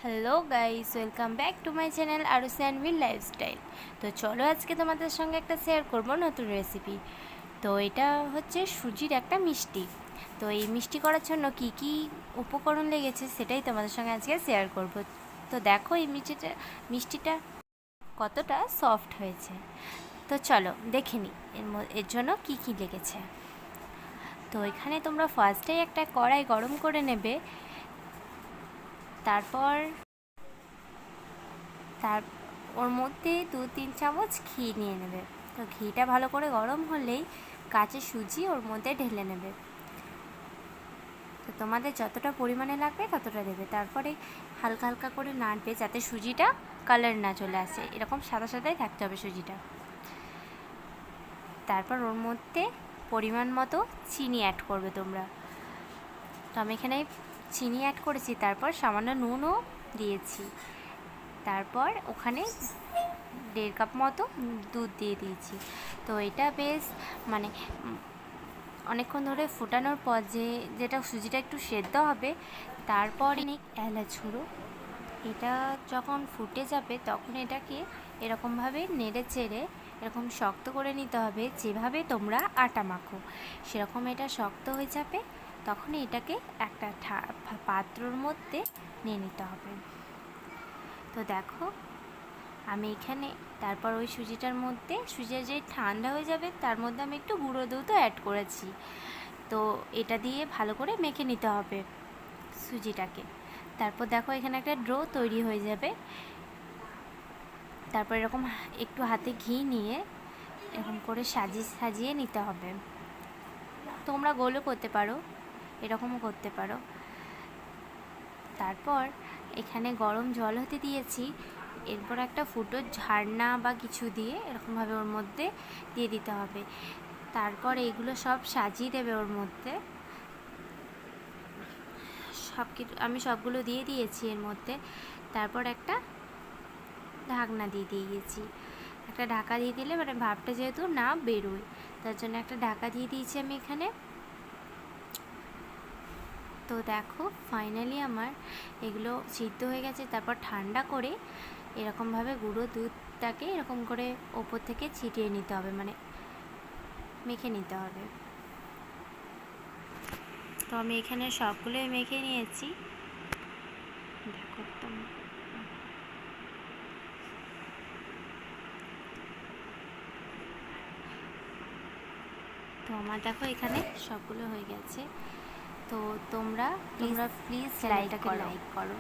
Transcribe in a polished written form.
Hello guys, welcome back to my channel Arushi Anvil lifestyle. তো চলো আজকে তোমাদের সঙ্গে একটা শেয়ার করব নতুন রেসিপি। তো এটা হচ্ছে সুজির একটা মিষ্টি। তো এই মিষ্টি করার জন্য কি কি উপকরণ লেগেছে সেটাই তোমাদের সঙ্গে আজকে শেয়ার করব। তো দেখো এই মিষ্টিটা কতটা সফট হয়েছে। তো চলো দেখে নিই এর জন্য কি কি লেগেছে। তো এখানে তোমরা ফার্স্টেই একটা কড়াই গরম করে নেবে। তারপর ওর মধ্যে 2-3 চামচ ঘি নিয়ে নেবে। তো ঘিটা ভালো করে গরম হলেই কাঁচা সুজি ওর মধ্যে ঢেলে নেবে। তো তোমাদের যতটা পরিমাণে লাগবে ততটা দেবে। তারপরে হালকা হালকা করে নাড়বে যাতে সুজিটা কালার না চলে আসে, এরকম সাদা সাদাই থাকতে হবে সুজিটা। তারপর ওর মধ্যে পরিমাণ মতো চিনি অ্যাড করবে তোমরা। তো আমি এখানে চিনি অ্যাড করেছি, তারপর সামান্য নুনও দিয়েছি। তারপর ওখানে 1.5 কাপ মতো দুধ দিয়ে দিয়েছি। তো এটা বেশ অনেকক্ষণ ধরে ফোটানোর পর যেটা সুজিটা একটু সেদ্ধ হবে, তারপর এলাচ গুঁড়ো। এটা যখন ফুটে যাবে তখন এটাকে এরকমভাবে নেড়ে চেড়ে এরকম শক্ত করে নিতে হবে, যেভাবে তোমরা আটা মাখো সেরকম এটা শক্ত হয়ে যাবে। তখন এটাকে একটা পাত্রর মধ্যে নিয়ে নিতে হবে। তো দেখো আমি এখানে তারপর ওই সুজিটার মধ্যে সুজিটা যে ঠান্ডা হয়ে যাবে তার মধ্যে আমি একটু গুঁড়ো দুধও অ্যাড করেছি। তো এটা দিয়ে ভালো করে মেখে নিতে হবে সুজিটাকে। তারপর দেখো এখানে একটা ডো তৈরি হয়ে যাবে। তারপর এরকম একটু হাতে ঘি নিয়ে এরকম করে সাজিয়ে সাজিয়ে নিতে হবে। তোমরা গোলও করতে পারো, এরকমও করতে পারো। তারপর এখানে গরম জল হতে দিয়েছি। এরপর একটা ফুটো ঝাড়না বা কিছু দিয়ে এরকমভাবে ওর মধ্যে দিয়ে দিতে হবে। তারপর এইগুলো সব সাজিয়ে দেবে ওর মধ্যে। আমি সবগুলো দিয়ে দিয়েছি এর মধ্যে। তারপর একটা ঢাকনা দিয়ে দিয়েছি। একটা ঢাকা দিয়ে দিলে ভাপটা যেহেতু না বেরোয়, তার জন্য একটা ঢাকা দিয়ে দিয়েছি আমি এখানে। তো দেখো ফাইনালি আমার এগুলো সিদ্ধ হয়ে গেছে। তারপর ঠান্ডা করে এরকমভাবে গুঁড়ো দুধটাকে এরকম করে ওপর থেকে ছিটিয়ে নিতে হবে, মেখে নিতে হবে। তো আমি এখানে সবগুলোই মেখে নিয়েছি। দেখো তো আমার দেখো এখানে সবগুলো হয়ে গেছে। তো তোমরা প্লিজ লাইক করো।